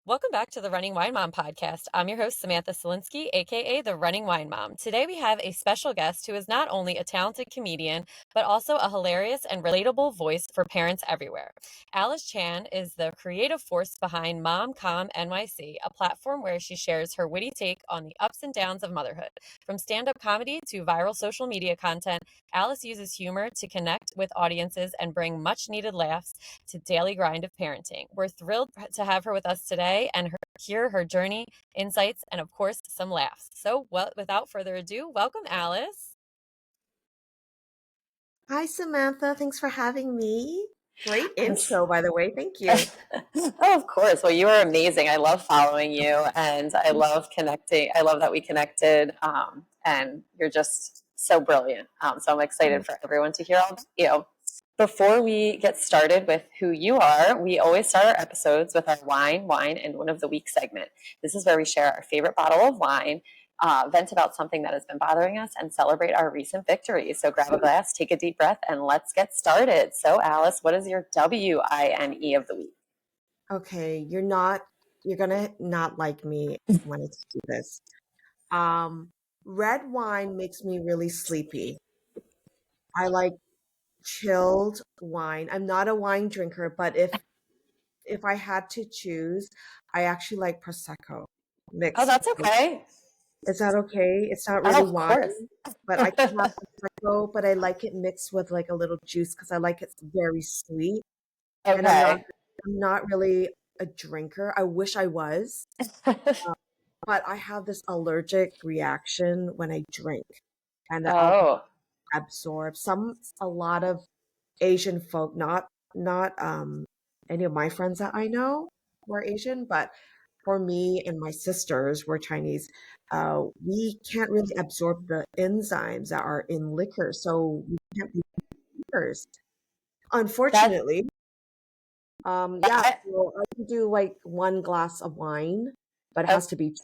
Welcome back to the Running Wine Mom podcast. I'm your host, Samantha Selinsky, aka the Running Wine Mom. Today we have a special guest who is not only a talented comedian, but also a hilarious and relatable voice for parents everywhere. Alyce Chan is the creative force behind MOMCOMNYC, a platform where she shares her witty take on the ups and downs of motherhood. From stand-up comedy to viral social media content, Alyce uses humor to connect with audiences and bring much-needed laughs to daily grind of parenting. We're thrilled to have her with us today and hear her journey, insights, and of course, some laughs. So, without further ado, welcome, Alyce. Hi, Samantha. Thanks for having me. Great Yes. intro, by the way. Thank you. Oh, of course. Well, you are amazing. I love following you and I love connecting. I love that we connected and you're just so brilliant. So I'm excited for everyone to hear all about you. Before we get started with who you are, we always start our episodes with our wine, and one of the week segment. This is where we share our favorite bottle of wine, vent about something that has been bothering us, and celebrate our recent victories. So grab a glass, take a deep breath, and let's get started. So Alyce, what is your WINE of the week? Okay, you're gonna not like me when I do this. Red wine makes me really sleepy. I like chilled wine. I'm not a wine drinker, but if I had to choose, I actually like Prosecco Oh, mixed. that's okay. Is that okay? It's not Oh, really of course. wine, but I can have Prosecco, but I like it mixed with like a little juice because I like it very sweet. And Okay. I'm not really a drinker. I wish I was, but I have this allergic reaction when I drink, and I'll Oh, absorb a lot of Asian folk, not any of my friends that I know were Asian, but for me and my sisters, we're Chinese. We can't really absorb the enzymes that are in liquor, so we can't be drinkers. that Unfortunately, yeah, that so I can do like one glass of wine, but it oh, has to be,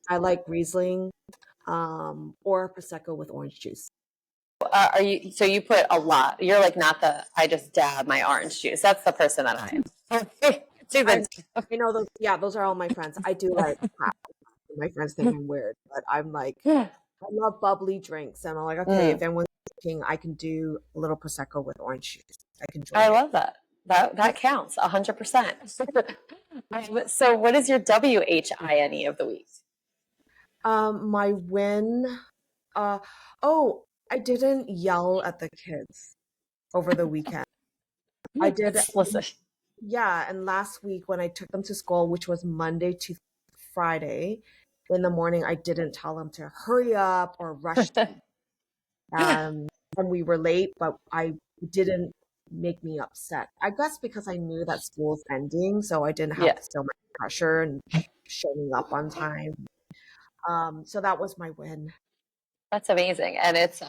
I like Riesling, or Prosecco with orange juice. are you? So you put a lot. You're like not the. I just dab my orange juice. That's the person that I am. Too I good. I know those, yeah, those are all my friends. I do like half. My friends think I'm weird, but I'm like, I love bubbly drinks, and I'm like, okay, if Mm, anyone's drinking, I can do a little Prosecco with orange juice. I can I drink it. love that. That counts 100%. So what is your WHINE of the week? My win, uh, oh, I didn't yell at the kids over the weekend. I did. Listen. Yeah, and last week when I took them to school, which was Monday to Friday, in the morning, I didn't tell them to hurry up or rush. And we were late, but I didn't make me upset. I guess because I knew that school's ending, so I didn't have Yeah, so much pressure and showing up on time. So that was my win. that's amazing, and it's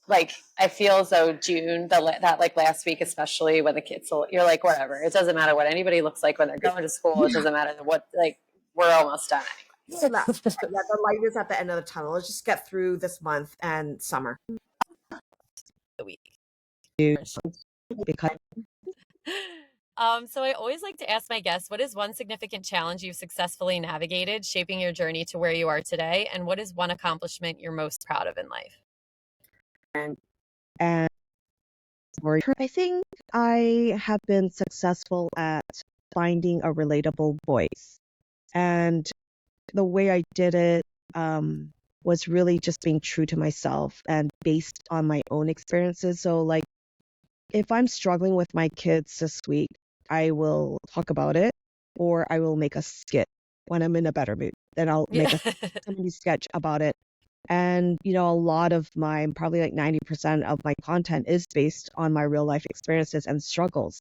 like I feel as though June that like last week, especially when the kids, you're like whatever. It doesn't matter what anybody looks like when they're going to school. It Yeah, doesn't matter what like we're almost done yeah, anyway. the light is at the end of the tunnel. Let's just get through this month and summer. The week. Because So I always like to ask my guests, what is one significant challenge you've successfully navigated, shaping your journey to where you are today? And what is one accomplishment you're most proud of in life? and I think I have been successful at finding a relatable voice. And the way I did it was really just being true to myself and based on my own experiences. So, like, if I'm struggling with my kids this week, I will talk about it or I will make a skit when I'm in a better mood. Then I'll make Yeah. a comedy sketch about it. And, a lot of probably like 90% of my content is based on my real life experiences and struggles.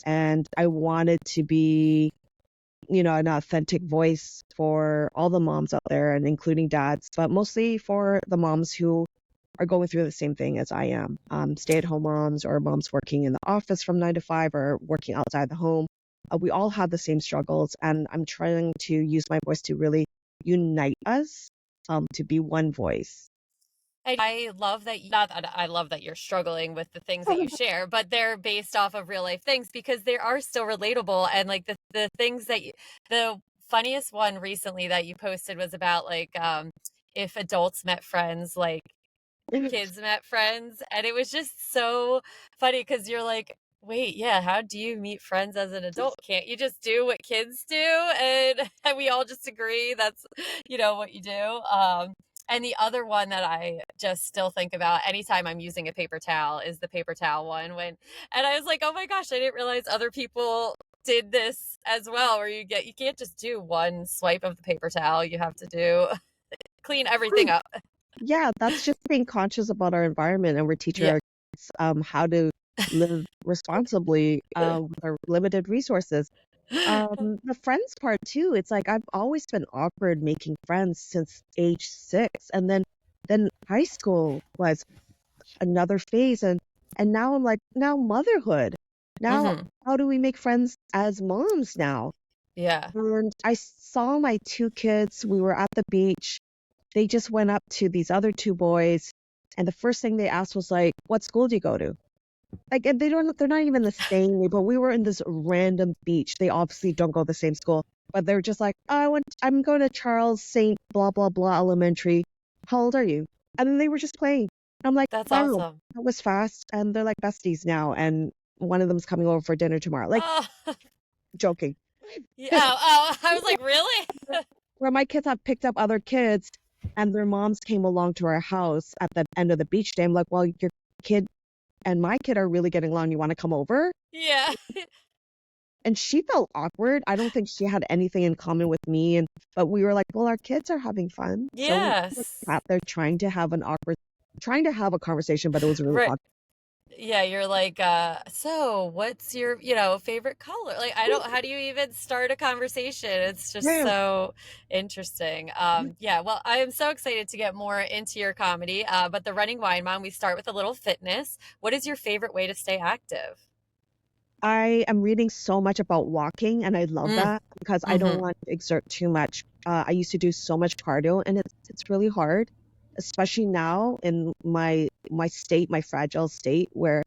And I wanted to be, an authentic voice for all the moms out there and including dads, but mostly for the moms who are going through the same thing as I am. Stay-at-home moms or moms working in the office from 9 to 5 or working outside the home. We all have the same struggles, and I'm trying to use my voice to really unite us, to be one voice. I love that, not that I love that you're struggling with the things that you share, but they're based off of real life things because they are still relatable. And like the things that the funniest one recently that you posted was about like, if adults met friends, like kids met friends. And it was just so funny because you're like, wait, yeah, how do you meet friends as an adult? Can't you just do what kids do? And we all just agree that's, what you do. And the other one that I just still think about anytime I'm using a paper towel is the paper towel one and I was like, oh my gosh, I didn't realize other people did this as well, where you can't just do one swipe of the paper towel. You have to clean everything up. Yeah, that's just being conscious about our environment, and we're teaching Yeah. our kids how to live responsibly with our limited resources. The friends part too, it's like I've always been awkward making friends since age 6, and then high school was another phase, and now I'm like, now motherhood. Now, Hmm. how do we make friends as moms now? Yeah. And I saw my 2 kids. We were at the beach. They just went up to these other 2 boys, and the first thing they asked was like, "What school do you go to?" Like, and they're not even the same, but we were in this random beach. They obviously don't go to the same school, but they're just like, oh, I'm going to Charles St. blah blah blah elementary. How old are you? And then they were just playing. I'm like, That's wow, awesome. that was fast. And they're like besties now, and one of them's coming over for dinner tomorrow. Like, Oh, joking. yeah. Oh, I was like, really? Where my kids have picked up other kids, and their moms came along to our house at the end of the beach day. I'm like, well, your kid and my kid are really getting along. You want to come over? Yeah. And she felt awkward. I don't think she had anything in common with me. But we were like, well, our kids are having fun. So we were Yes. sat there trying to have a conversation, but it was really Right. awkward. Yeah, you're like, so what's your, favorite color? Like, how do you even start a conversation? It's just Yeah. so interesting. Yeah, well, I am so excited to get more into your comedy. But the Running Wine Mom, we start with a little fitness. What is your favorite way to stay active? I am reading so much about walking, and I love Mm, that because I don't mm-hmm, want to exert too much. I used to do so much cardio, and it's really hard, especially now in my state, my fragile state, where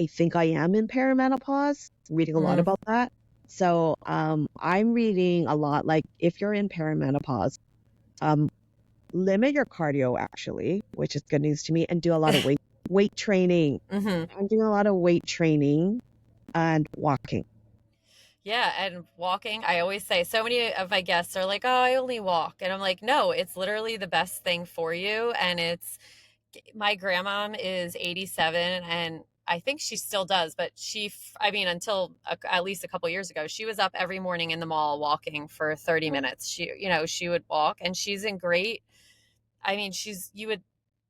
I think I am in perimenopause. Reading a lot mm, about that, so I'm reading a lot. Like if you're in perimenopause, um, limit your cardio actually, which is good news to me, and do a lot of weight training. mm-hmm. I'm doing a lot of weight training and walking. Yeah, and walking, I always say, so many of my guests are like, oh, I only walk. And I'm like, no, it's literally the best thing for you. And my grandmom is 87 and I think she still does, but I mean, until at least a couple years ago, she was up every morning in the mall walking for 30 minutes. She would walk and she's in great, I mean, you would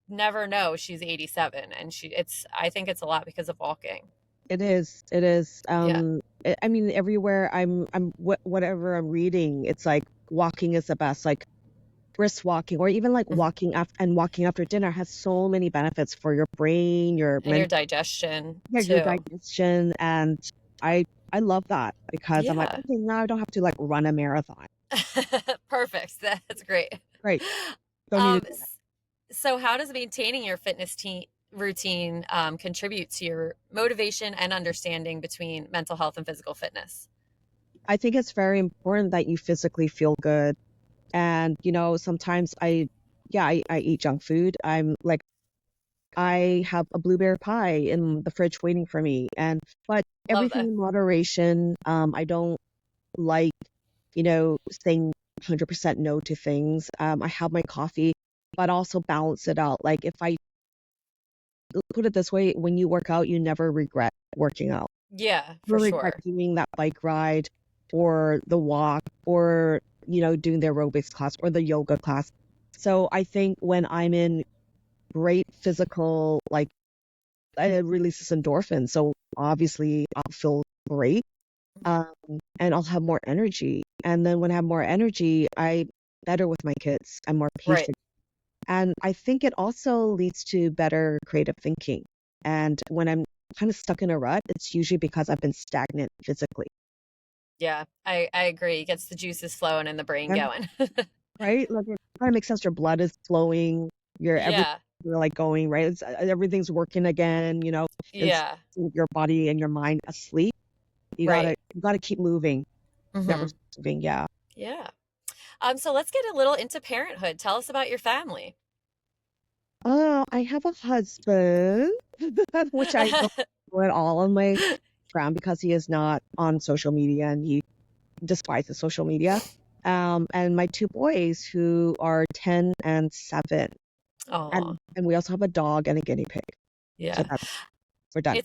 never know she's 87 and I think it's a lot because of walking. It is. It is. Yeah. I mean, everywhere whatever I'm reading, it's like walking is the best. Like brisk walking, or even like walking after dinner has so many benefits for your brain, your And your mental, digestion your too. digestion, and I I love that because I'm like, Yeah. okay, now I don't have to like run a marathon. Perfect. That's great. Great. Don't need Um, to do s- so how does maintaining your routine contribute to your motivation and understanding between mental health and physical fitness? I think it's very important that you physically feel good. And, sometimes I eat junk food. I have a blueberry pie in the fridge waiting for me. But Love everything that. in moderation. I don't like, saying 100% no to things. I have my coffee, but also balance it out. Like if I put it this way, when you work out, you never regret working out. Yeah, for Never regret sure. doing that bike ride or the walk or, doing the aerobics class or the yoga class. So I think when I'm in great physical, like it releases endorphins. So obviously I'll feel great. Um, and I'll have more energy. And then when I have more energy, I better with my kids. I'm more Right. patient. And I think it also leads to better creative thinking. And when I'm kind of stuck in a rut, it's usually because I've been stagnant physically. Yeah, I agree. It gets the juices flowing and the brain And going. right? Like it kind of makes sense. Your blood is flowing. Your every Yeah. we're like going, right? Everything's working again, it's Yeah. your body and your mind asleep. Right. You gotta keep moving, never Hmm. stop moving. Yeah. Yeah. So let's get a little into parenthood. Tell us about your family. Oh, I have a husband, which I don't know at all on my ground because he is not on social media and he despises social media. And my two boys who are 10 and 7. Oh, And we also have a dog and a guinea pig. So yeah. we're done.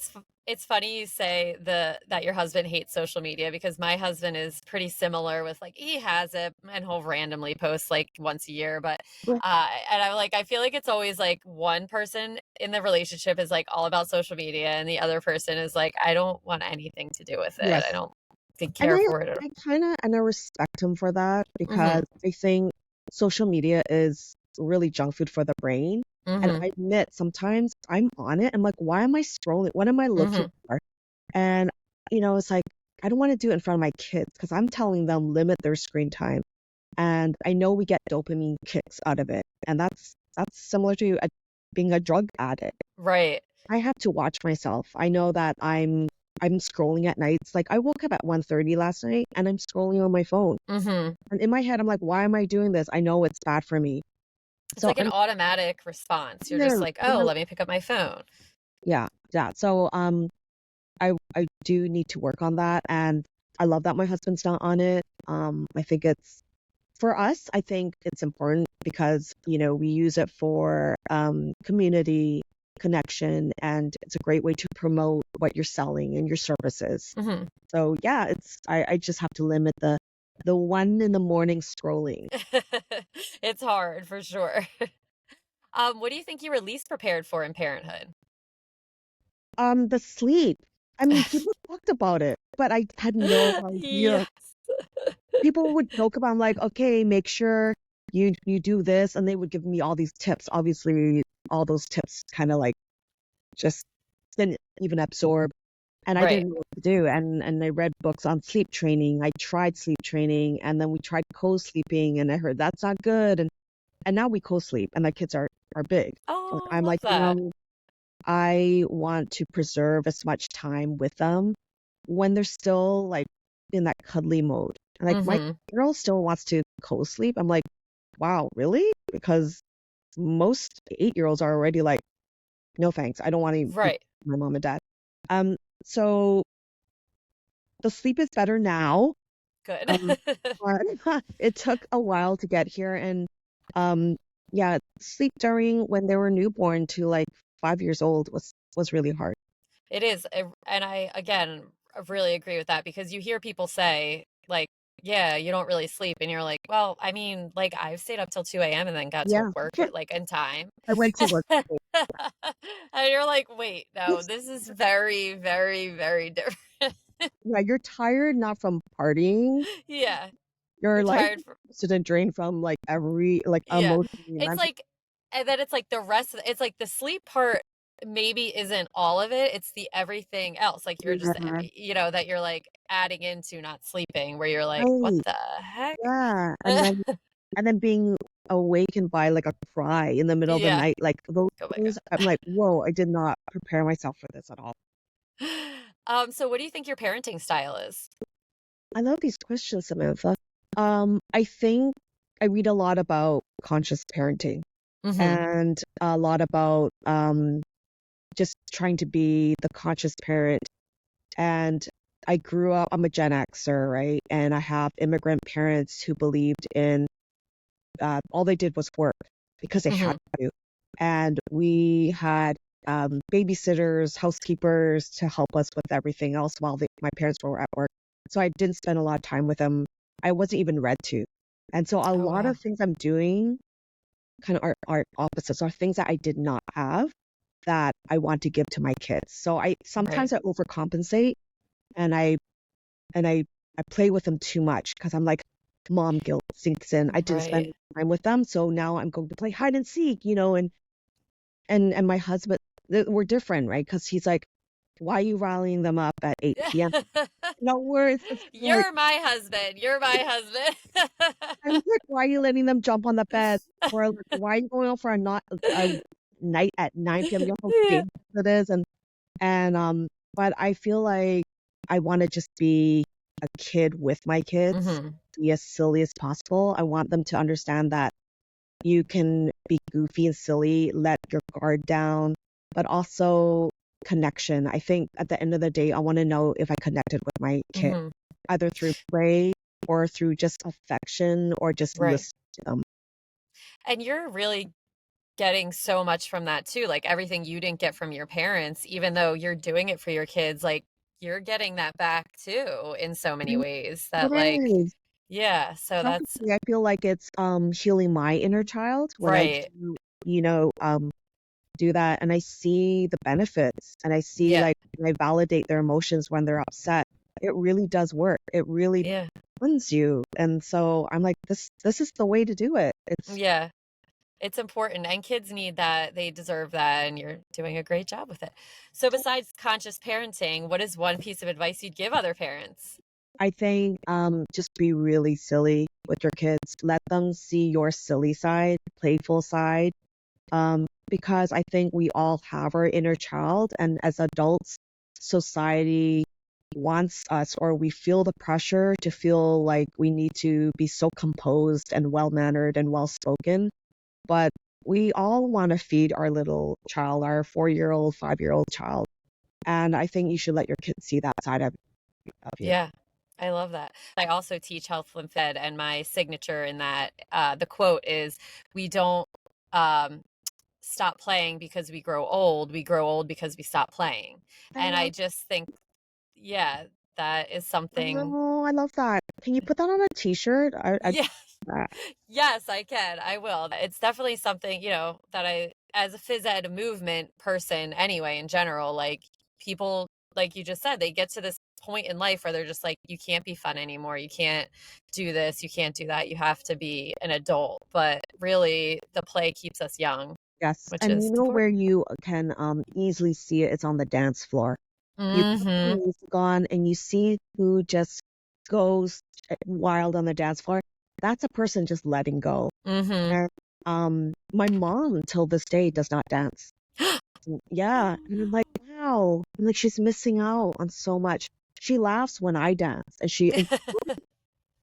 It's funny you say that your husband hates social media because my husband is pretty similar with like he has it and he'll randomly post like once a year, but and I'm like I feel like it's always like one person in the relationship is like all about social media and the other person is like I don't want anything to do with it. I Yes. don't And care for it at I kind of and I respect him for that all. Mhm. because I think social media is really junk food for the brain. And Mhm. I admit sometimes I'm on it. I'm like, why am I scrolling? What am I looking Mhm. for? And it's like I don't want to do it in front of my kids because I'm telling them limit their screen time. And I know we get dopamine kicks out of it. And that's similar to being a drug addict. Right. I have to watch myself. I know that I'm scrolling at nights. Like I woke up at 1:30 last night and I'm scrolling on my phone. Mhm. And in my head I'm like, why am I doing this? I know it's bad for me. It's So like an automatic response. You're just literally, like, "Oh, let me pick up my phone." yeah, yeah. So I do need to work on that and I love that my husband's not on it. I think it's for us, I think it's important because, we use it for community connection and it's a great way to promote what you're selling and your services. Mhm. So yeah, I just have to limit the 1 in the morning scrolling. It's hard for sure. What do you think you were least prepared for in parenthood? The sleep. I mean, people talked about it, but I had no idea. Yes. People would joke about, I'm like, okay, make sure you do this, and they would give me all these tips. Obviously, all those tips kind of like just didn't even absorb, and I Right. didn't know what to do. And I read books on sleep training. I tried sleep training, and then we tried co-sleeping, and I heard that's not good. And now we co-sleep, and the kids are big. Like, Oh, I I'm love like, that. I want to preserve as much time with them when they're still like in that cuddly mode. And like my Mhm. girl still wants to co-sleep. I'm like, wow, really? Because most 8-year-olds are already like, no thanks. I don't want to be Right. my mom and dad. Um, so the sleep is better now. Good. Um, but it took a while to get here. And um, yeah, sleep during when they were newborn to like 5 years old was really hard. It is, and I again I really agree with that because you hear people say like, "Yeah, you don't really sleep," and you're like, "Well, I mean, like I've stayed up till 2 a.m. and then got to Yeah, work at like in time," I went to work. and you're like, "Wait, no, this is very, very, very different." Yeah, you're tired not from partying. Yeah, You're you're like tired from to drain from like every like yeah. emotionally, It's mentally. like and then it's like the rest of it's like the sleep part maybe isn't all of it, it's the everything else, like, you're just, Yeah, that you're, like, adding into not sleeping where you're like, "What right. the heck?" Yeah, and then being awakened by like a cry in the middle of the Yeah. night, like those Oh my things. I'm like, whoa, I did not prepare myself for this at all. god. So what do you think your parenting style is? I love these questions, Samantha. I think I read a lot about conscious parenting Mhm. and a lot about just trying to be the conscious parent. And I grew up, I'm a Gen Xer, right? And I have immigrant parents who believed in all they did was work because they had Mhm. to. And we had babysitters, housekeepers to help us with everything else while my parents were at work. So I didn't spend a lot of time with them. I wasn't even read to. And so a Oh, lot wow. of things I'm doing kind of are opposites, are things that I did not have that I want to give to my kids. So I Right. sometimes I overcompensate and I play with them too much because I'm like mom guilt sinks in. I didn't Right. spend time with them, so now I'm going to play hide and seek, and my husband, we're different, right? Because he's like, why are you rallying them up at 8 p.m.? No words, it's sport. You're my husband, you're my husband. I was like, why are you letting them jump on the bed? Or like, why are you going out for a night at 9 p.m. You know how Yeah. dangerous it is, and but I feel like I want to just be a kid with my kids, Mhm. be as silly as possible. I want them to understand that you can be goofy and silly, let your guard down, but also connection. I think at the end of the day, I want to know if I connected with my kid, Mhm. either through play or through just affection or just Right. listening to them. And you're really getting so much from that too, like, everything you didn't get from your parents, even though you're doing it for your kids, like, you're getting that back too in so many Mm, ways it that, like is. yeah, so that's Honestly, I feel like it's healing my inner child when I right. do, you know, do that and I see the benefits and I see Yeah. like when I validate their emotions when they're upset. It really does work. It really Yeah. cleanses you. And so I'm like, this is the way to do it. It's Yeah. It's important, and kids need that, they deserve that, and you're doing a great job with it. So besides conscious parenting, what is one piece of advice you'd give other parents? I think just be really silly with your kids. Let them see your silly side, playful side. Because I think we all have our inner child, and as adults, society wants us, or we feel the pressure to feel like we need to be so composed and well mannered and well spoken. But we all want to feed our little child, our 4 year old, 5 year old child. And I think you should let your kids see that side of you. Yeah, I love that. I also teach health lymph ed, and my signature in that, the quote is, "We don't um, stop playing because we grow old because we stop playing." I And I love just think, yeah, that is something. Oh, I love that. Can you put that on a t-shirt? I Yeah, that. yes, I can. I will. It's definitely something, that as a phys ed movement person anyway, in general, like people, like you just said, they get to this point in life where they're just like, you can't be fun anymore. You can't do this. You can't do that. You have to be an adult. But really, the play keeps us young, Yes. which And is you know important. where you can easily see it? It's on the dance floor. You put the Mm music on and you see who just goes wild on the dance floor. That's a person just letting go. hmm. Mm And my mom till this day does not dance. hmm. Yeah. And I'm like, wow. I'm like, she's missing out on so much. She laughs when I dance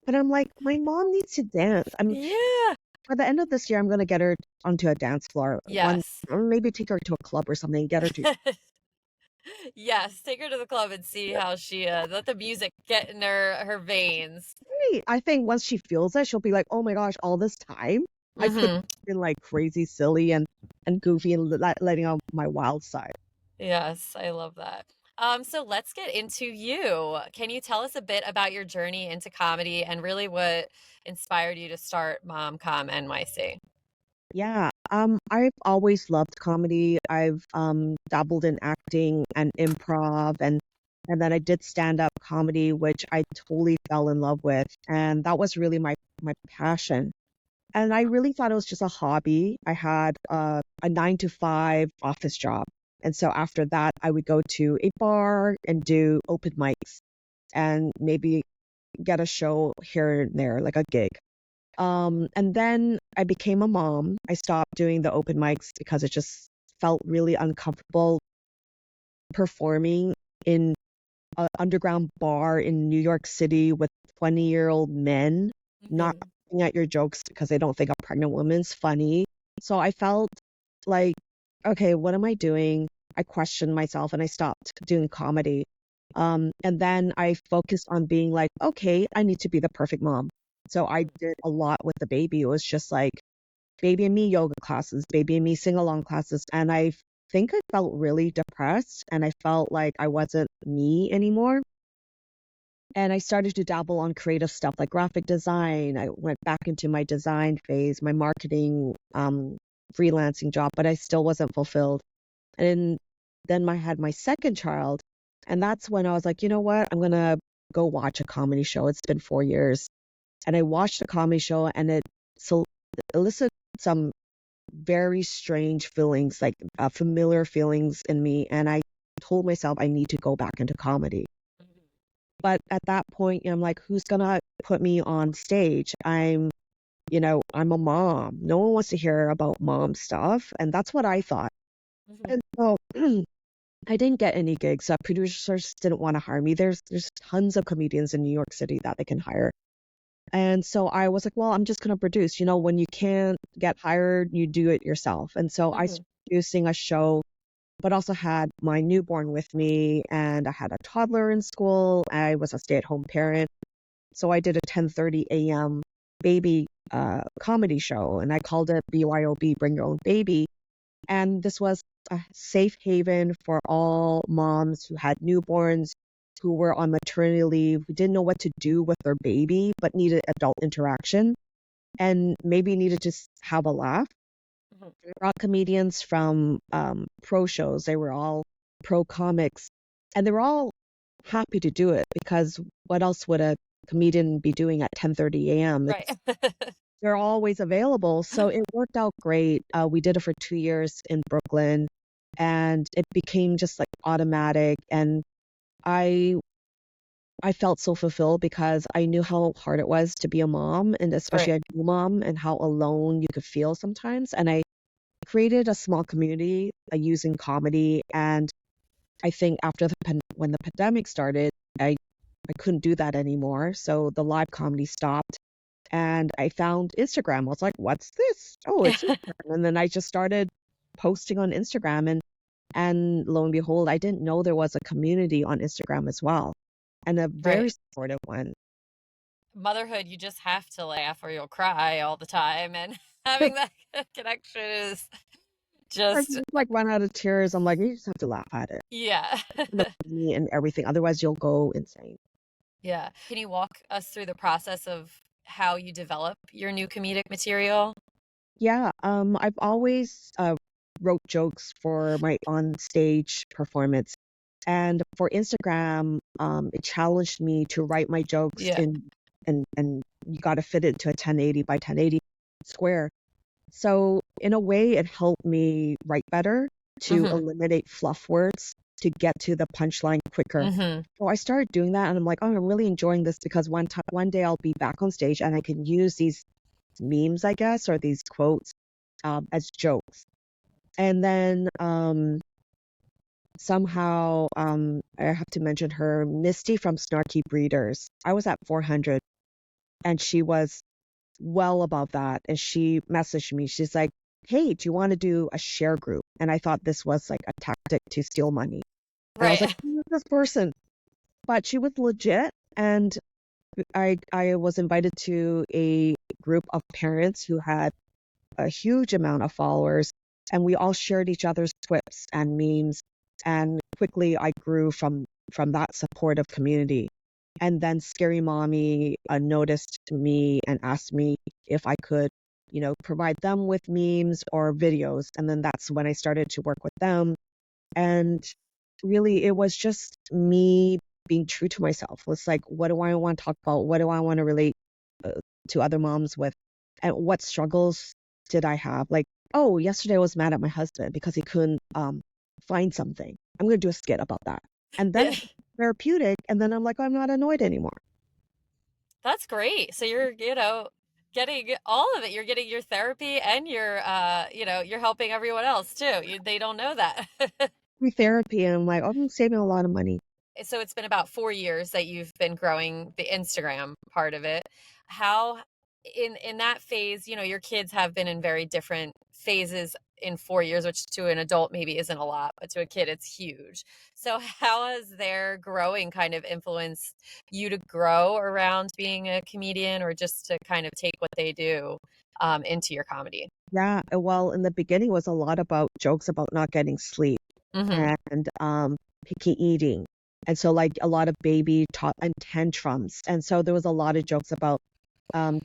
but I'm like, my mom needs to dance. Yeah. By the end of this year, I'm gonna get her onto a dance floor. Yes. Or maybe take her to a club or something, get her to Yes, take her to the club and see how she let the music get in her veins. Right. I think once she feels it, she'll be like, "Oh my gosh, all this time I could Mhm. have been like crazy, silly, and goofy, and letting out my wild side." Yes, I love that. So let's get into you. Can you tell us a bit about your journey into comedy and really what inspired you to start MomCom NYC? Yeah. I've always loved comedy. I've dabbled in acting and improv, and then I did stand up comedy, which I totally fell in love with, and that was really my passion. And I really thought it was just a hobby. I had a 9 to 5 office job. And so after that, I would go to a bar and do open mics and maybe get a show here and there, like a gig. And then I became a mom. I stopped doing the open mics because it just felt really uncomfortable performing in an underground bar in New York City with 20-year-old men not Mhm. laughing at your jokes because they don't think a pregnant woman's funny. So I felt like, okay, what am I doing? I questioned myself and I stopped doing comedy. And then I focused on being like, okay, I need to be the perfect mom. So I did a lot with the baby. It was just like baby and me yoga classes, baby and me sing along classes. And I think I felt really depressed and I felt like I wasn't me anymore. And I started to dabble on creative stuff like graphic design. I went back into my design phase, my marketing freelancing job, but I still wasn't fulfilled. And then I had my second child. And that's when I was like, you know what? I'm going to go watch a comedy show. It's been 4 years. And I watched a comedy show and so elicited some very strange feelings, like familiar feelings in me. And I told myself I need to go back into comedy. But at that point, I'm like, who's gonna put me on stage? I'm a mom. No one wants to hear about mom stuff. And that's what I thought. Mhm. And so I didn't get any gigs. Producers didn't want to hire me. There's tons of comedians in New York City that they can hire. And so I was like, well, I'm just going to produce. When you can't get hired, you do it yourself. And so I Mhm. started producing a show, but also had my newborn with me, and I had a toddler in school. I was a stay-at-home parent. So I did a 10:30 a.m. baby comedy show, and I called it BYOB, Bring Your Own Baby. And this was a safe haven for all moms who had newborns, who were on maternity leave, who didn't know what to do with their baby, but needed adult interaction and maybe needed to have a laugh. Mhm. They were all comedians from pro shows. They were all pro comics, and they were all happy to do it because what else would a comedian be doing at 10:30 a.m.? Right. They're always available. So it worked out great. We did it for 2 years in Brooklyn, and it became just like automatic. And I I felt so fulfilled because I knew how hard it was to be a mom, and especially Right. a new mom, and how alone you could feel sometimes. And I created a small community using comedy. And I think after when the pandemic started, I couldn't do that anymore. So the live comedy stopped, and I found Instagram. I was like, what's this? Oh, it's Instagram. And then I just started posting on Instagram, and lo and behold, I didn't know there was a community on Instagram as well, and a Right. very supportive one. Motherhood, you just have to laugh or you'll cry all the time, and having that connection is I just just like run out of tears. I'm like, you just have to laugh at it. yeah. The funny and everything. Otherwise, you'll go insane. Yeah. Can you walk us through the process of how you develop your new comedic material? Yeah, I've always wrote jokes for my on stage performance. And for Instagram, it challenged me to write my jokes Yeah. in, and you got to fit it to a 1080 by 1080 square. So in a way, it helped me write better, to Mhm. eliminate fluff words, to get to the punchline quicker. Mhm. So I started doing that, and I'm like, oh, I'm really enjoying this because one day I'll be back on stage and I can use these memes, I guess, or these quotes as jokes. And then somehow I have to mention her, Misty from Snarky Breeders. I was at 400, and she was well above that. And she messaged me. She's like, hey, do you want to do a share group? And I thought this was like a tactic to steal money. And I was like, Right. who is this person? But she was legit. And I was invited to a group of parents who had a huge amount of followers, and we all shared each other's quips and memes. And quickly, I grew from that supportive community. And then Scary Mommy noticed me and asked me if I could, provide them with memes or videos. And then that's when I started to work with them. And really, it was just me being true to myself. It's like, what do I want to talk about? What do I want to relate uh, to other moms with? And what struggles did I have? Like, oh, yesterday I was mad at my husband because he couldn't find something. I'm going to do a skit about that. And then Yeah. it's therapeutic. And then I'm like, I'm not annoyed anymore. That's great. So you're, getting all of it. You're getting your therapy and you're helping everyone else too. They don't know that. Free therapy. And I'm like, oh, I'm saving a lot of money. So it's been about 4 years that you've been growing the Instagram part of it. How in that phase, your kids have been in very different phases in 4 years, which to an adult maybe isn't a lot, but to a kid it's huge. So how has their growing kind of influenced you to grow around being a comedian or just to kind of take what they do into your comedy? Yeah. Well, in the beginning, it was a lot about jokes about not getting sleep Hmm. and picky eating. And so, like, a lot of baby and tantrums. And so there was a lot of jokes about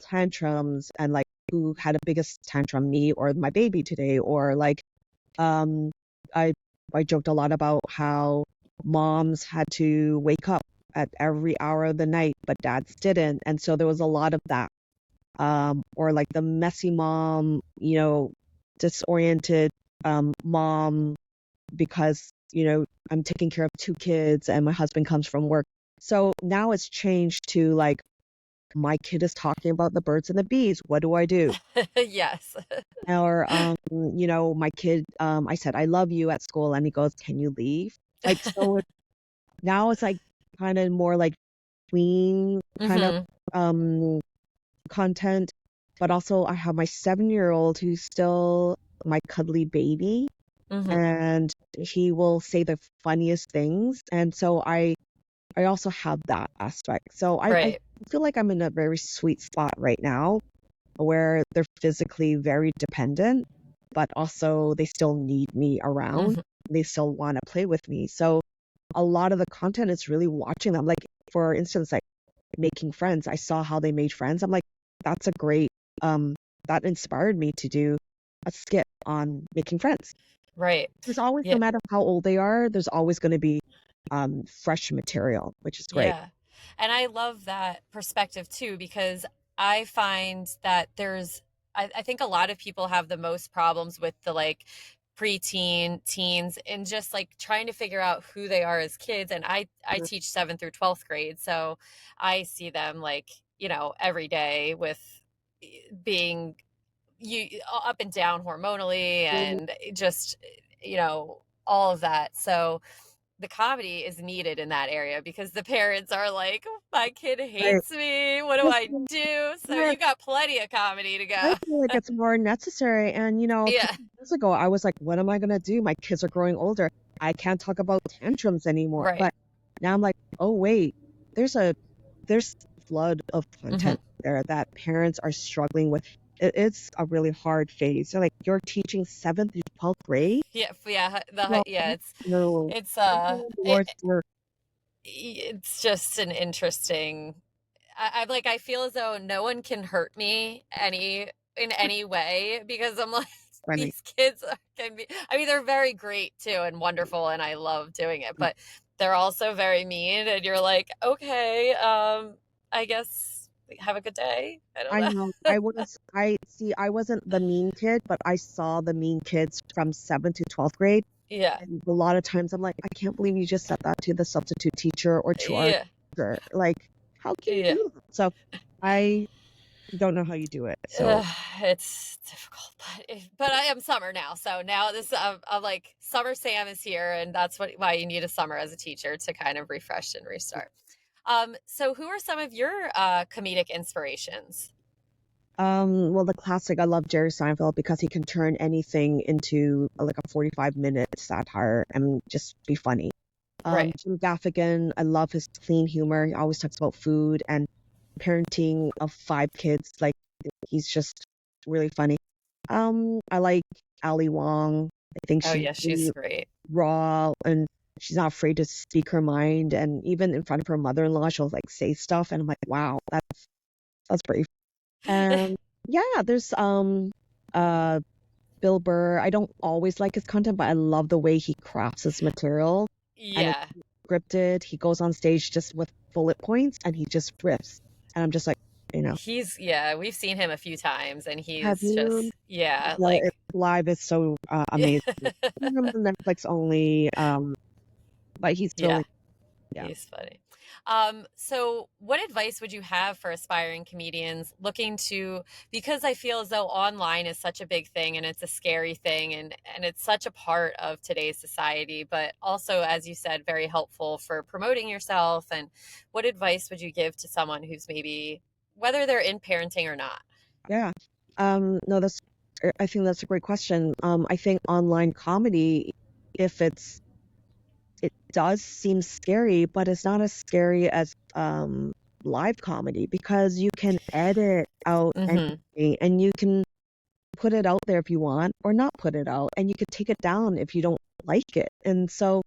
tantrums, and like who had a biggest tantrum, me or my baby today, or like um, I I joked a lot about how moms had to wake up at every hour of the night, but dads didn't, and so there was a lot of that. Or like the messy mom, disoriented mom because I'm taking care of two kids and my husband comes from work. So now it's changed to like my kid is talking about the birds and the bees. What do I do? Yes. Or, my kid, I said, I love you at school. And he goes, can you leave? Like, so now it's like kind of more like tween kind of Hmm. um, content. But also, I have my 7-year-old who's still my cuddly baby, Hmm. and he will say the funniest things. And so I also have that aspect. So I Right. feel like I'm in a very sweet spot right now where they're physically very dependent, but also they still need me around. Hmm. They still want to play with me. So a lot of the content is really watching them. Like, for instance, like making friends. I saw how they made friends. I'm like, that's a great, that inspired me to do a skit on making friends. Right. There's always, Yeah. no matter how old they are, there's always going to be fresh material, which is great. Yeah. And I love that perspective too, because I find that I think a lot of people have the most problems with the like preteen, teens, and just like trying to figure out who they are as kids. And I teach 7th through 12th grade. So I see them like, every day with being up and down hormonally and just, all of that. So the comedy is needed in that area because the parents are like, my kid Right. hates me. What do I do? So Right. you got plenty of comedy to I go. feel like it's more necessary. And, a Yeah. couple of years ago, I was like, what am I going to do? My kids are growing older. I can't talk about tantrums anymore. Right. But now I'm like, oh, wait, there's there's a flood of Hmm. content there that parents are struggling with. It's a really hard phase. So, like, you're teaching 7th through 12th grade. Yeah. Yeah. Well, Yeah. no, It's, it's just an interesting, I'm like, I feel as though no one can hurt me in any way because I'm like, funny. these kids can be, I mean, they're very great too and wonderful and I love doing it, but they're also very mean and you're like, okay, I guess have a good day. I don't I know. know. I wasn't the mean kid, but I saw the mean kids from 7th to 12th grade. Yeah. And a lot of times I'm like, I can't believe you just said that to the substitute teacher or to our Yeah. teacher. Like, how can you Yeah. do that? So I don't know how you do it. So Ugh, it's difficult, but I am summer now. So now I'm like summer Sam is here, and that's why you need a summer as a teacher to kind of refresh and restart. So who are some of your comedic inspirations? well, the classic, I love Jerry Seinfeld because he can turn anything into like a 45-minute satire and just be funny. Right. Jim Gaffigan, I love his clean humor. He always talks about food and parenting of 5 kids. Like, he's just really funny. I like Ali Wong. I think Oh she's yeah, she's really great. raw and she's not afraid to speak her mind. And even in front of her mother-in-law, she'll like say stuff, and I'm like, wow, that's brave. And yeah, there's uh Bill Burr. I don't always like his content, but I love the way he crafts his material, and it's Yeah. scripted. He goes on stage just with bullet points and he just riffs. And I'm just like, you know, We've seen him a few times and have he's you? just, yeah, It, live is so amazing. I'm on Netflix only, but he's yeah. really, yeah. He's funny. So what advice would you have for aspiring comedians looking to, because I feel as though online is such a big thing and it's a scary thing and it's such a part of today's society, but also, as you said, very helpful for promoting yourself. And what advice would you give to someone who's maybe, whether they're in parenting or not? Yeah. No, I think that's a great question. I think online comedy, if it does seem scary, but it's not as scary as live comedy because you can edit out Mm-hmm. anything and you can put it out there if you want or not put it out, and you could take it down if you don't like it. And so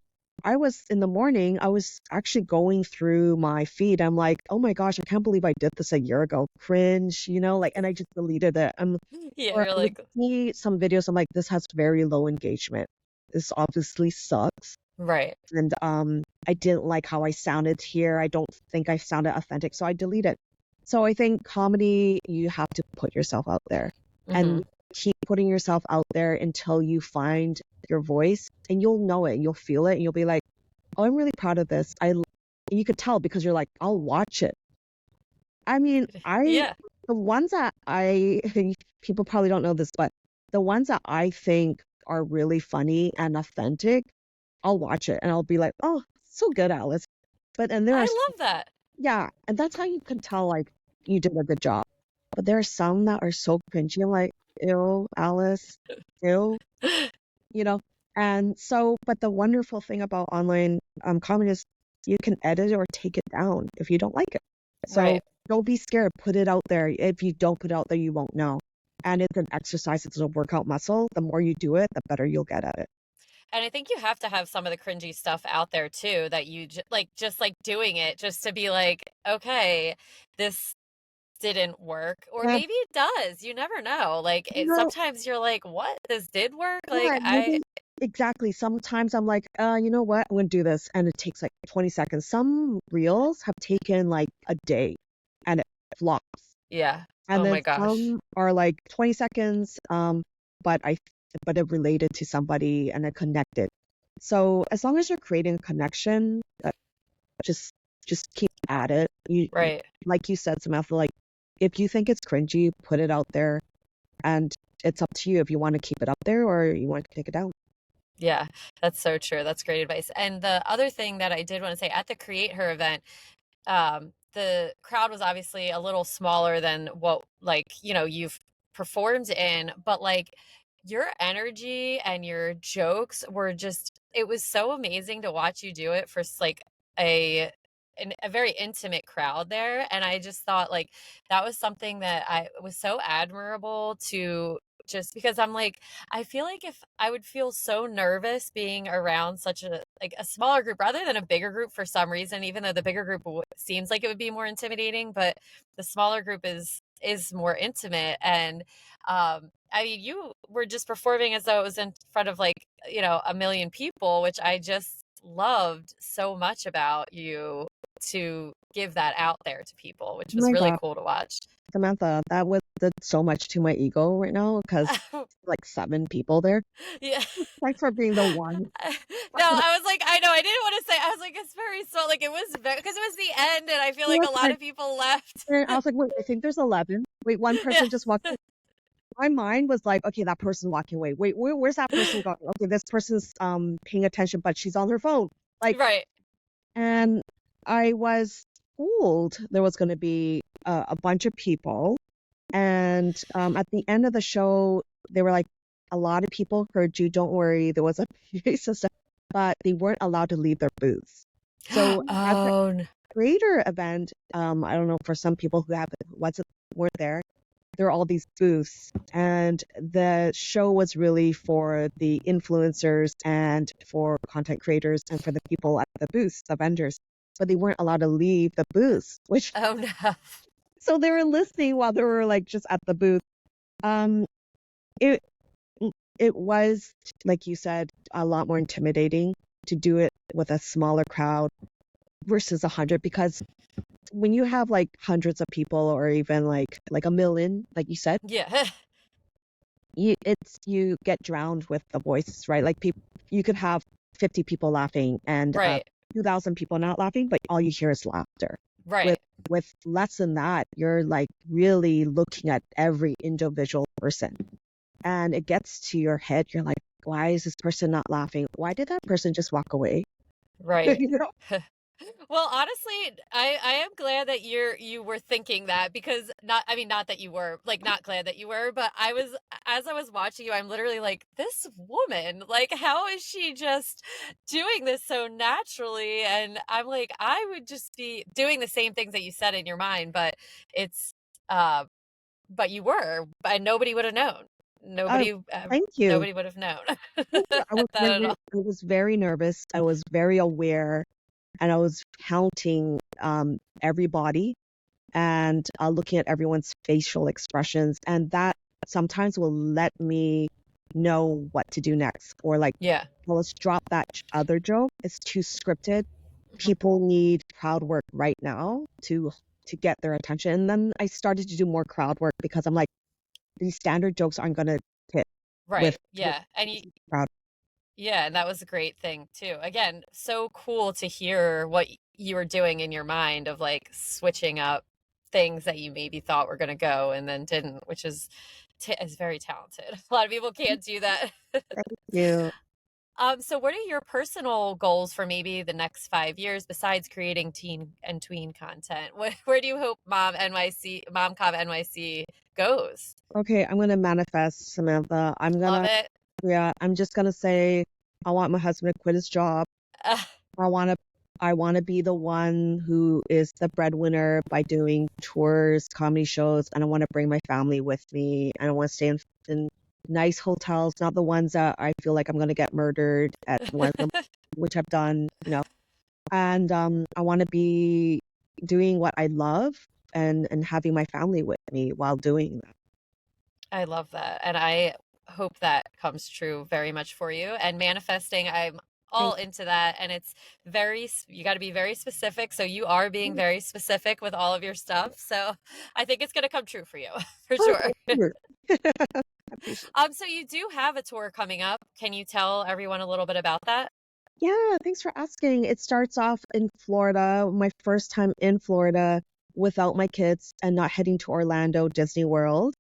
I was in the morning, I was actually going through my feed. I'm like, oh my gosh, I can't believe I did this a year ago. Cringe, like, and I just deleted it. Yeah, Or you're I would like, see some videos. I'm like, this has very low engagement. This obviously sucks. right. And I didn't like how I sounded here. I don't think I sounded authentic, so I deleted. So I think comedy, you have to put yourself out there Mm-hmm. and keep putting yourself out there until you find your voice, and you'll know it, you'll feel it, and you'll be like, oh, I'm really proud of this. And you could tell because you're like, I'll watch it I mean, Yeah, the ones that people probably don't know this, but the ones that I think are really funny and authentic, I'll watch it and I'll be like, oh, so good, Alice. But and there are, I love that. yeah, and that's how you can tell like you did a good job. But there are some that are so cringy. I'm like, ew, Alice, ew, you know. And so, but the wonderful thing about online comedy is you can edit or take it down if you don't like it. So Right. don't be scared. Put it out there. If you don't put it out there, you won't know. And it's an exercise. It's a workout muscle. The more you do it, the better you'll get at it. And I think you have to have some of the cringy stuff out there too that you like just like doing it just to be like, okay, this didn't work or Yeah, maybe it does. You never know. Like you it know, sometimes you're like, what? This did work? Like yeah, I maybe exactly. Sometimes I'm like, you know what? I'm gonna do this, and it takes like 20 seconds. Some reels have taken like a day, and it flops. yeah. And Oh then my gosh. some are like 20 seconds, but I but it related to somebody and it connected. So as long as you're creating a connection, just just keep at it. Right. Like you said, Samantha, like if you think it's cringy, put it out there, and it's up to you if you want to keep it up there or you want to take it down. Yeah, that's so true. That's great advice. And the other thing that I did want to say at the Create Her event, the crowd was obviously a little smaller than what like you've performed in, but like your energy and your jokes were just it was so amazing to watch you do it for like a a very intimate crowd there, and I just thought like that was something that I was so admirable to just because I'm like I feel like if I would feel so nervous being around such a like a smaller group rather than a bigger group for some reason, even though the bigger group seems like it would be more intimidating, but the smaller group is more intimate. And I mean, you were just performing as though it was in front of like a million people, which I just loved so much about you to give that out there to people, which Oh was my really God, cool to watch. Samantha, that was did so much to my ego right now because like 7 people there. Yeah. Thanks for being the one. No, I was like, I know, I didn't want to say, I was like, it's very so, like, it was very, because it was the end, and I feel It like was a lot like, of people left. and I was like, wait, I think there's 11. Wait, one Yeah. person just walked. My mind was like, okay, that person's walking away. Wait, where's that person going? Okay, this person's paying attention, but she's on her phone. Like, Right. and I was told there was going to be a bunch of people, and at the end of the show, they were like, a lot of people heard you. Don't worry, there was a PA system, but they weren't allowed to leave their booths. So at the Oh, creator event, I don't know for some people who have wasn't weren't there are all these booths, and the show was really for the influencers and for content creators and for the people at the booths, the vendors, but they weren't allowed to leave the booths, which oh no. so they were listening while they were like just at the booth. Um, it it was like you said a lot more intimidating to do it with a smaller crowd versus 100 because when you have like hundreds of people or even like a million, like you said, Yeah. you get drowned with the voices, right? Like people, you could have 50 people laughing and Right. 2,000 people not laughing, but all you hear is laughter. With Right. with less than that, you're like really looking at every individual person, and it gets to your head. You're like, why is this person not laughing? Why did that person just walk away? Right. You know? Well, honestly, I am glad that you were thinking that because not I mean not that you were like not glad that you were, but I was as I was watching you, I'm literally like this woman, like how is she just doing this so naturally? And I'm like I would just be doing the same things that you said in your mind, but it's uh but you were, and nobody would have known. Oh, Nobody thank you. nobody would have known Thank you. that at all. I was very nervous. I was very aware, and I was counting everybody and looking at everyone's facial expressions, and that sometimes will let me know what to do next. Or like, Yeah. well, let's drop that other joke. It's too scripted. People need crowd work right now to get their attention. And then I started to do more crowd work because I'm like, these standard jokes aren't gonna hit with Right. Yeah. And you crowd. yeah, and that was a great thing too. Again, so cool to hear what you were doing in your mind of like switching up things that you maybe thought were going to go and then didn't, which is very talented. A lot of people can't do that. Thank you. So what are your personal goals for maybe the next 5 years besides creating teen and tween content? Where do you hope MomCom NYC goes? Okay, I'm gonna manifest, Samantha. Love it. I'm just gonna say I want my husband to quit his job. Uh, I wanna be the one who is the breadwinner by doing tours, comedy shows, and I wanna bring my family with me, and I wanna stay in nice hotels, not the ones that I feel like I'm gonna get murdered at one of them, which I've done, And I wanna be doing what I love and having my family with me while doing that. I love that. And I hope that comes true very much for you. And manifesting, I'm all Thank into that. And it's you got to be very specific. So you are being you. very specific with all of your stuff. So I think it's going to come true for you for Oh, sure. thank you. I appreciate So you do have a tour coming up. Can you tell everyone a little bit about that? Yeah, thanks for asking. It starts off in Florida, my first time in Florida without my kids and not heading to Orlando Disney World.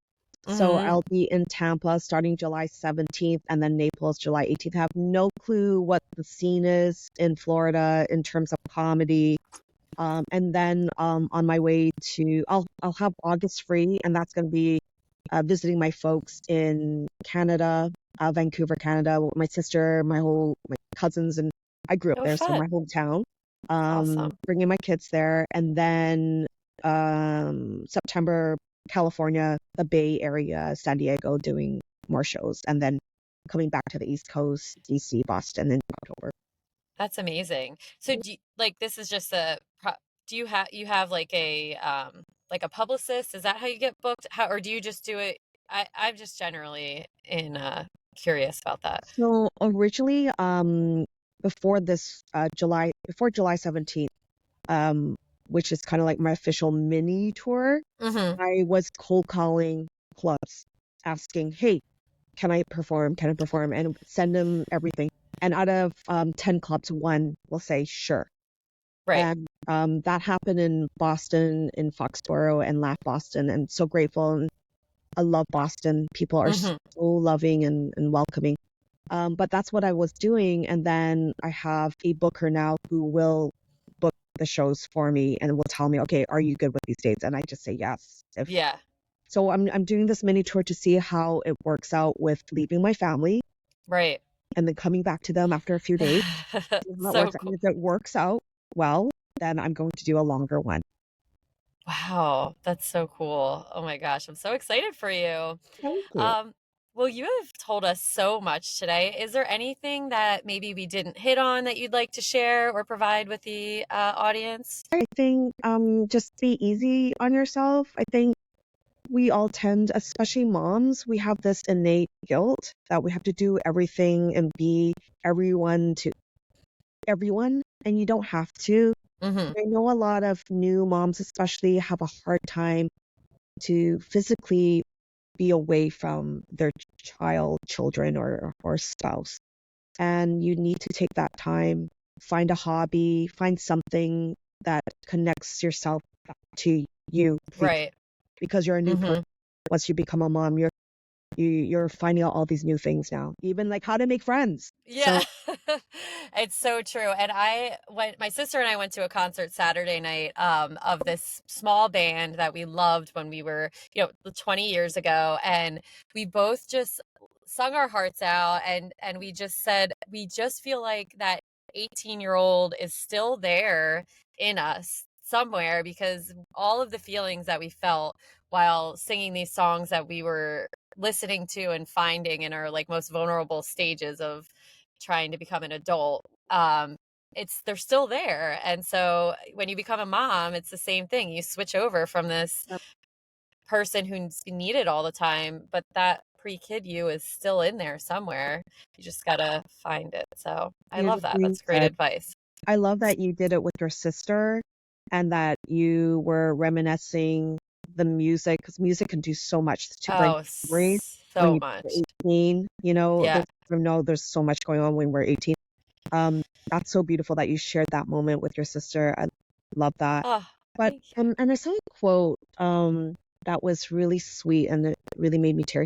So Hmm. I'll be in Tampa starting July 17th and then Naples July 18th. I have no clue what the scene is in Florida in terms of comedy. And then on my way I'll have August free, and that's going to be visiting my folks in Canada, Vancouver, Canada, with my sister, my cousins, and I grew up Oh, there, so my fun. hometown. Awesome. Bringing my kids there, and then September, California, the Bay Area, San Diego, doing more shows, and then coming back to the East Coast, DC, Boston in October. That's amazing. So this is just do you have like a publicist? Is that how you get booked? Or do you just do it? I'm just generally curious about that. So originally, before this before July 17th, um, which is kind of like my official mini tour, Mm-hmm. I was cold calling clubs, asking, "Hey, can I perform? Can I perform?" And send them everything. And out of 10 clubs, one will say sure. Right. And that happened in Boston, in Foxborough, and Laugh Boston. And so grateful. And I love Boston. People are so Mm-hmm. loving and welcoming. But that's what I was doing. And then I have a booker now who will book the shows for me and will tell me, okay, are you good with these dates? And I just say yes. Yeah. So I'm doing this mini tour to see how it works out with leaving my family Right. and then coming back to them after a few days. See how that So works. cool. And if it works out well, then I'm going to do a longer one. Wow, that's so cool. Oh my gosh, I'm so excited for you. Thank you. Um, well, you have told us so much today. Is there anything that maybe we didn't hit on that you'd like to share or provide with the audience? I think just be easy on yourself. I think we all tend, especially moms, we have this innate guilt that we have to do everything and be everyone to everyone, and you don't have to. Mm-hmm. I know a lot of new moms, especially, have a hard time to physically be away from their children, or spouse. And you need to take that time, find a hobby, find something that connects yourself to you, Right. because you're a new Mm-hmm. person. Once you become a mom, you're finding out all these new things now, even like how to make friends. Yeah, So it's so true. And my sister and I went to a concert Saturday night of this small band that we loved when we were, 20 years ago. And we both just sung our hearts out and we just said, we just feel like that 18-year-old is still there in us somewhere because all of the feelings that we felt while singing these songs that we were listening to and finding in our like most vulnerable stages of trying to become an adult, they're still there. And so when you become a mom, it's the same thing. You switch over from this person who's needed all the time, but that pre-kid you is still in there somewhere. You just gotta find it. So I love that. beautifully That's great said. advice. I love that you did it with your sister and that you were reminiscing the music, because music can do so much to bring Oh, memories when so you're much. 18. Yeah. There's so much going on when we're 18. Um, that's so beautiful that you shared that moment with your sister. I love that. Oh, But Thank and I saw a quote that was really sweet and it really made me tear.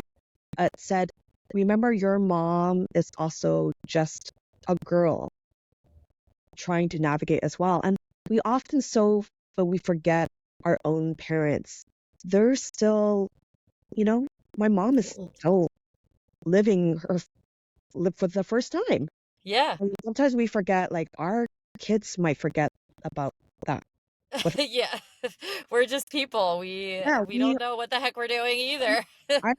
It said, "Remember, your mom is also just a girl trying to navigate as well." And we often but we forget our own parents. They're still, you know, my mom is you. still living her live for the first time. Yeah. And sometimes we forget, like our kids might forget about that. But Yeah. We're just people. We yeah, we don't know what the heck we're doing either. I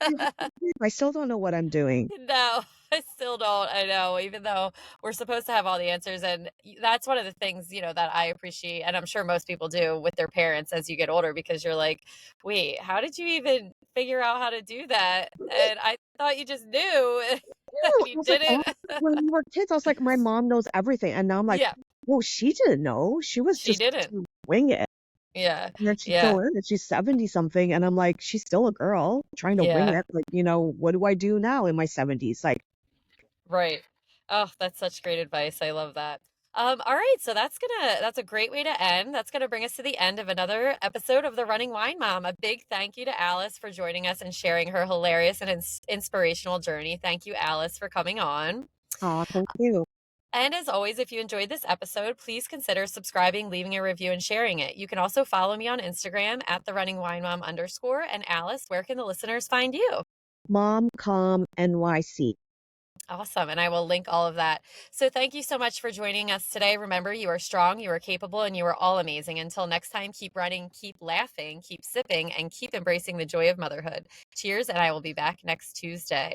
I still don't know what I'm doing. No, I still don't. I know, even though we're supposed to have all the answers. And that's one of the things, that I appreciate. And I'm sure most people do with their parents as you get older, because you're like, wait, how did you even figure out how to do that? And I thought you just knew I and you was like, oh, didn't. when we were kids, I was like, my mom knows everything. And now I'm like, Yeah, well, she didn't know. She was she just didn't. wing it. Yeah, And then she yeah, still is. She's 70 something. And I'm like, she's still a girl trying to wing yeah. it. Like, what do I do now in my 70s? Like, Right. Oh, that's such great advice. I love that. All right, so that's a great way to end. That's gonna bring us to the end of another episode of The Running Wine Mom. A big thank you to Alyce for joining us and sharing her hilarious and inspirational journey. Thank you, Alyce, for coming on. oh, thank you. And as always, if you enjoyed this episode, please consider subscribing, leaving a review, and sharing it. You can also follow me on Instagram at the running wine mom _ And Alyce, where can the listeners find you? MOMCOMNYC. Awesome. And I will link all of that. So thank you so much for joining us today. Remember, you are strong, you are capable, and you are all amazing. Until next time, keep running, keep laughing, keep sipping, and keep embracing the joy of motherhood. Cheers, and I will be back next Tuesday.